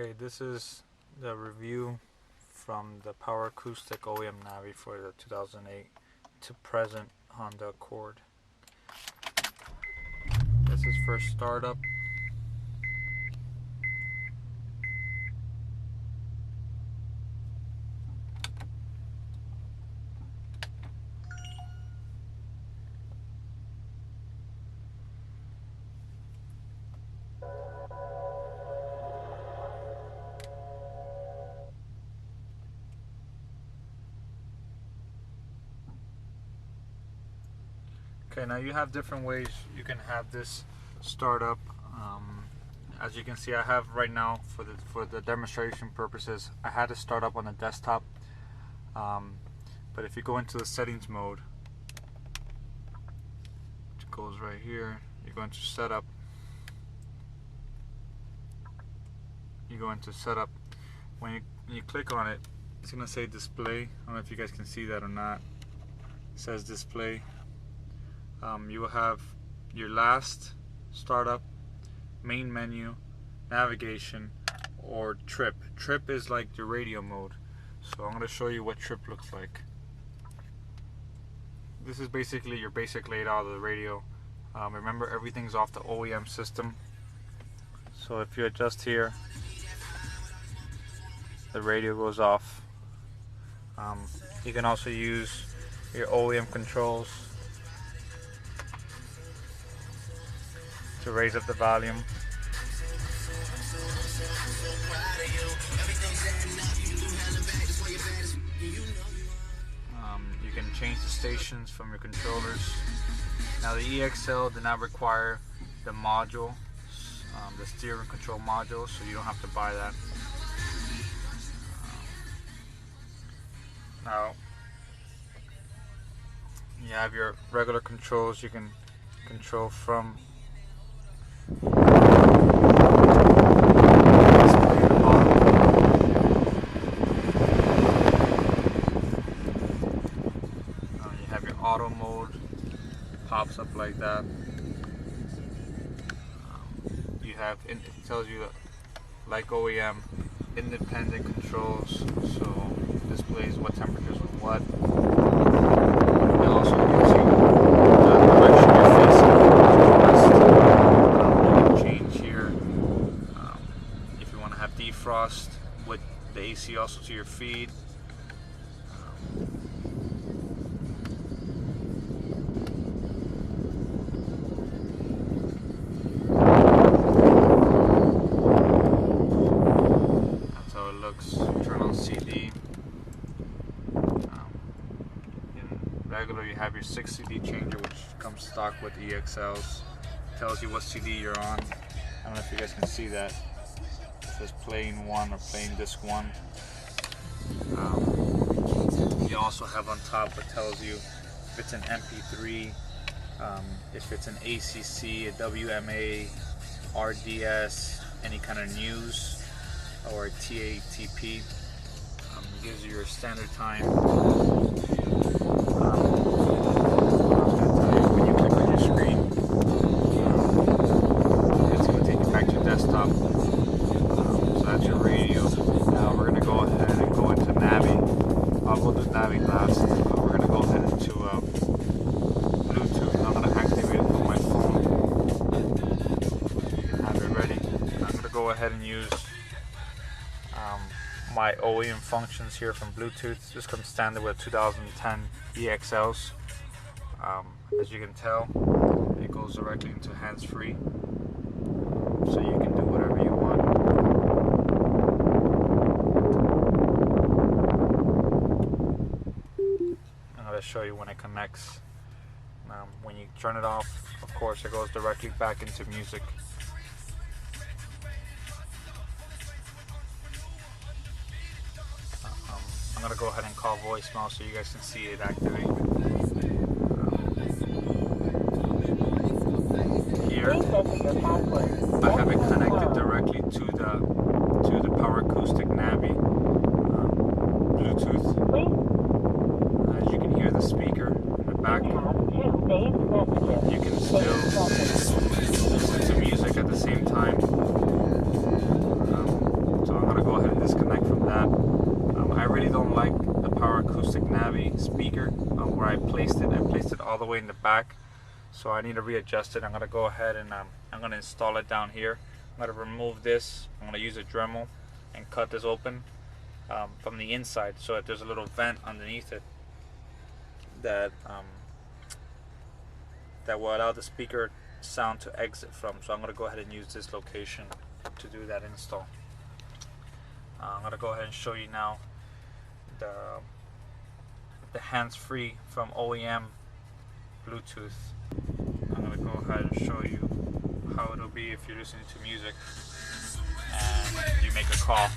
Okay, this is the review from the Power Acoustic OEM Navi for the 2008 to present Honda Accord. This is for startup. Okay, now you have different ways you can have this start up. As you can see, I have right now for the demonstration purposes, I had to start up on the desktop. But if you go into the settings mode, it goes right here. You go into setup. You go into setup. When you click on it, it's gonna say display. I don't know if you guys can see that or not. It says display. You will have your last startup, main menu, navigation, or trip. Trip is like your radio mode. So I'm going to show you what trip looks like. This is basically your basic layout of the radio. Remember, everything's off the OEM system. So if you adjust here, the radio goes off. You can also use your OEM controls to raise up the volume. You can change the stations from your controllers. Now the EXL did not require the module, the steering control module, so you don't have to buy that. Now you have your regular controls. You can control from auto mode, pops up like that. You have, it tells you like OEM, independent controls, so displays what temperatures and what. It also gives you the direction you're facing, you can change here. If you want to have defrost with the AC also to your feed. Turn on CD. In regular, you have your 6 CD changer, which comes stock with EXLs. Tells you what CD you're on. I don't know if you guys can see that. It says playing 1 or playing disc 1. You also have on top what tells you if it's an MP3, if it's an ACC, a WMA, RDS, any kind of news, or TATP. It gives you your standard time. When you click on your screen, it's going to take you back to your desktop. So that's your radio. Now we're going to go ahead and go into Navi. We'll do Navi last. We're going to go ahead into Bluetooth. I'm going to activate it with my phone. You can have it ready. I'm going to go ahead and use my OEM functions here from Bluetooth. This comes standard with 2010 EXLs. As you can tell, it goes directly into hands-free, so you can do whatever you want. I'm going to show you when it connects. When you turn it off, of course, it goes directly back into music. I'm going to go ahead and call voicemail so you guys can see it activate. Here, I have it connected directly to the Power Acoustic Navi Bluetooth. As you can hear the speaker in the back. You can still listen to music at the same time. So way in the back, so I need to readjust it. I'm gonna go ahead and I'm gonna install it down here. I'm gonna remove this. I'm gonna use a Dremel and cut this open from the inside, so that there's a little vent underneath it that that will allow the speaker sound to exit from. So I'm gonna go ahead and use this location to do that install. I'm gonna go ahead and show you now the hands-free from OEM Bluetooth. I'm gonna go ahead and show you how it'll be if you're listening to music and you make a call.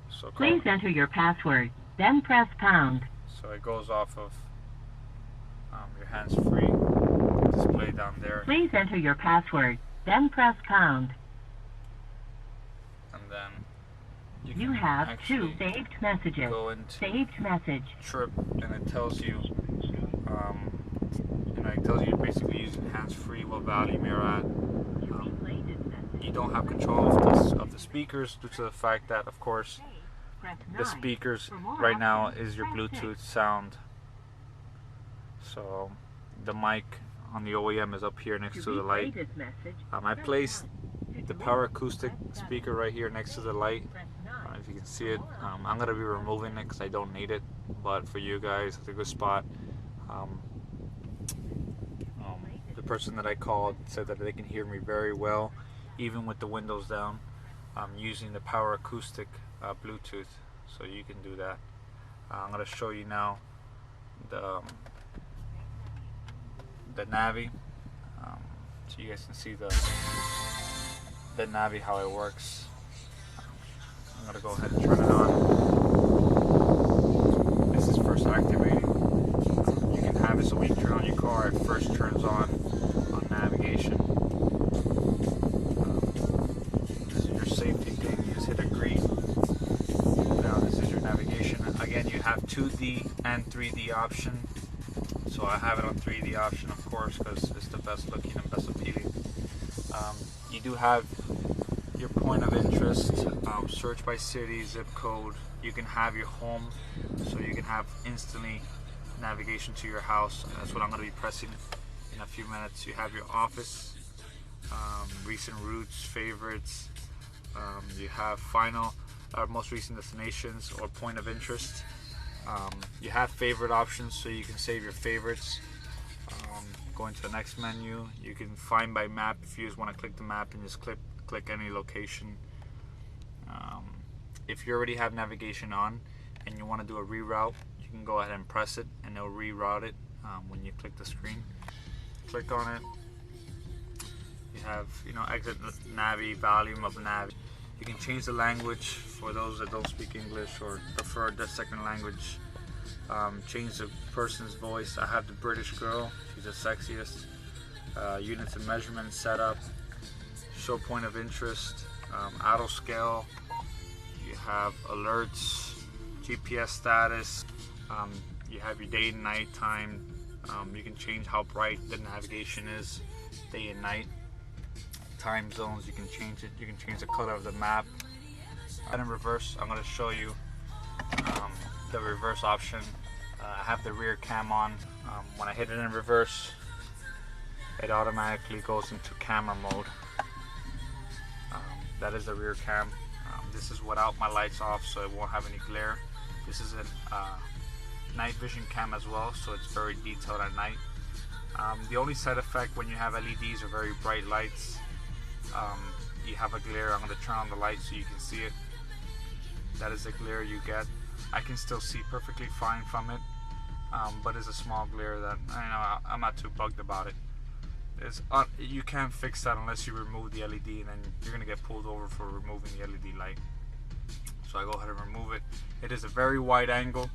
So please enter your password, then press pound. So it goes off of your hands-free display down there. Please enter your password, then press pound. And then you have 2 saved messages. Go into saved message. Trip, and it tells you, it tells you basically using hands-free what volume you're at. You don't have control of the speakers due to the fact that, of course, the speakers right now is your Bluetooth sound. So the mic on the OEM is up here next to the light. I placed the power acoustic speaker right here next to the light. If you can see it, I'm going to be removing it because I don't need it, but for you guys it's a good spot. The person that I called said that they can hear me very well even with the windows down, using the power acoustic Bluetooth, so you can do that. I'm going to show you now the Navi, so you guys can see the Navi, how it works. I'm going to go ahead and turn it on. This is first activating. You can have it so when you turn on your car, it first turns on navigation. This is your safety thing. You just hit agree. Now this is your navigation. Again, you have 2D and 3D option. So I have it on 3D option, of course, because it's the best looking and best appealing. You do have your point of interest, search by city, zip code. You can have your home, so you can have instantly navigation to your house. That's what I'm going to be pressing in a few minutes. You have your office, recent routes, favorites. You have final, most recent destinations or point of interest. You have favorite options, so you can save your favorites. Going to the next menu, you can find by map if you just want to click the map and just click any location. If you already have navigation on and you want to do a reroute, you can go ahead and press it and it'll reroute it when you click the screen. Click on it. You have, exit Navi, volume of Navi. You can change the language for those that don't speak English or prefer the second language. Change the person's voice. I have the British girl, she's the sexiest. Units and measurement setup. Show point of interest. Auto scale. You have alerts, GPS status. You have your day and night time. You can change how bright the navigation is, day and night. Time zones, you can change it. You can change the color of the map. And in reverse, I'm going to show you the reverse option. I have the rear cam on. When I hit it in reverse, it automatically goes into camera mode. That is the rear cam. This is without my lights off, so it won't have any glare. This is a night vision cam as well, so it's very detailed at night. The only side effect when you have LEDs or very bright lights, you have a glare. I'm going to turn on the light so you can see it. That is the glare you get. I can still see perfectly fine from it, but it's a small glare that I'm not too bugged about it. You can't fix that unless you remove the LED, and then you're going to get pulled over for removing the LED light. So I go ahead and remove it. It is a very wide angle.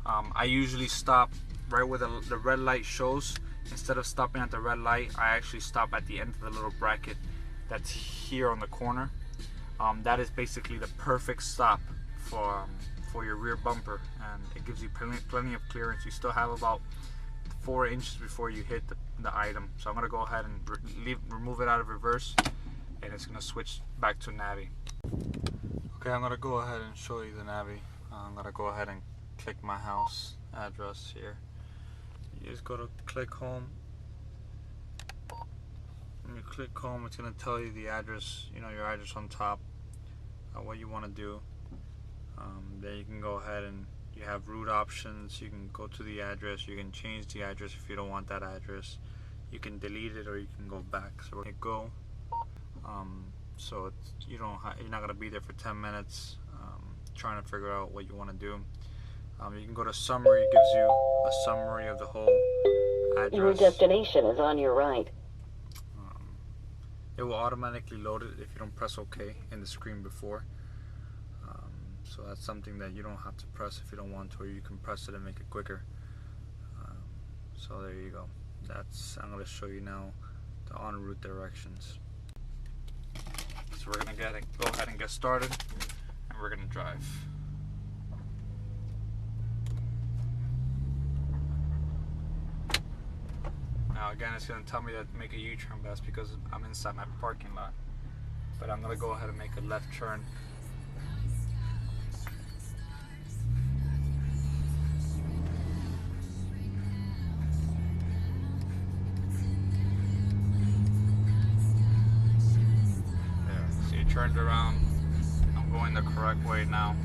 I usually stop right where the red light shows. Instead of stopping at the red light, I actually stop at the end of the little bracket that's here on the corner. That is basically the perfect stop for your rear bumper, and it gives you plenty of clearance. You still have about 4 inches before you hit the item. So I'm going to go ahead and remove it out of reverse, and it's going to switch back to Navi. Okay, I'm gonna go ahead and show you the Navi. I'm gonna go ahead and click my house address here. You just go to click home. When you click home, it's gonna tell you the address, you know, your address on top, what you want to do. Then you can go ahead and you have route options. You can go to the address. You can change the address if you don't want that address. You can delete it or you can go back. So we're gonna go. So it's, you're not gonna be there for 10 minutes trying to figure out what you want to do. You can go to summary. It gives you a summary of the whole address. Your destination is on your right. It will automatically load it if you don't press OK in the screen before. So that's something that you don't have to press if you don't want to, or you can press it and make it quicker. So there you go. I'm going to show you now the en route directions. So we're going to go ahead and get started, and we're going to drive. Now again, it's going to tell me to make a U-turn, but that's because I'm inside my parking lot. But I'm going to go ahead and make a left turn. Turned around. I'm going the correct way now.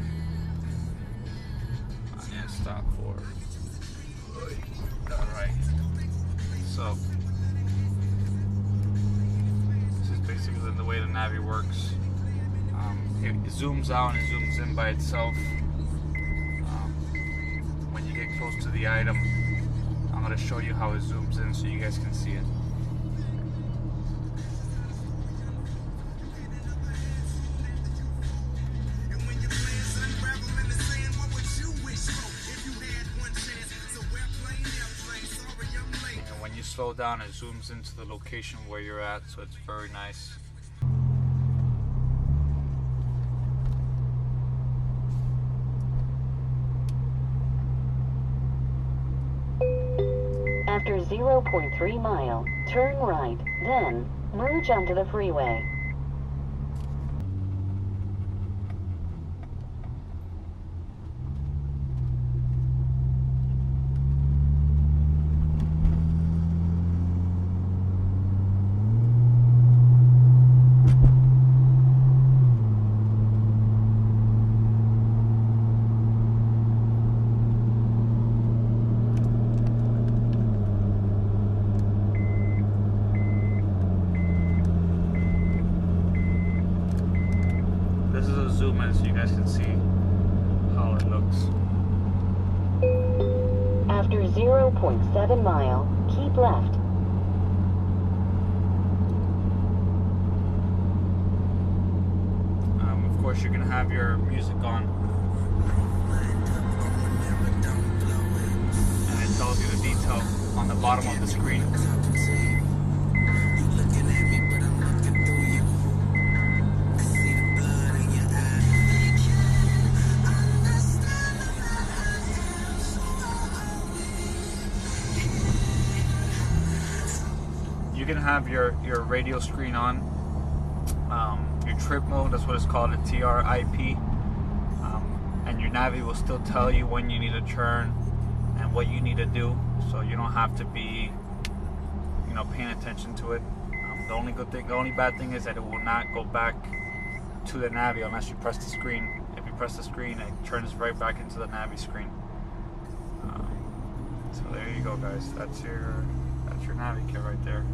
I need to stop for. Alright. So this is basically the way the Navi works. It zooms out and it zooms in by itself. When you get close to the item, I'm going to show you how it zooms in so you guys can see it. Slow down, it zooms into the location where you're at, so it's very nice. After 0.3 mile, turn right, then merge onto the freeway. Zoom in so you guys can see how it looks. After 0.7 mile, keep left. Of course, you're gonna have your music on, and it tells you the detail on the bottom of the screen. You can have your radio screen on, your trip mode, that's what it's called, a TRIP, and your Navi will still tell you when you need to turn and what you need to do, so you don't have to be, paying attention to it. The only bad thing is that it will not go back to the Navi unless you press the screen. If you press the screen, it turns right back into the Navi screen. So there you go, guys. That's your Navi kit right there.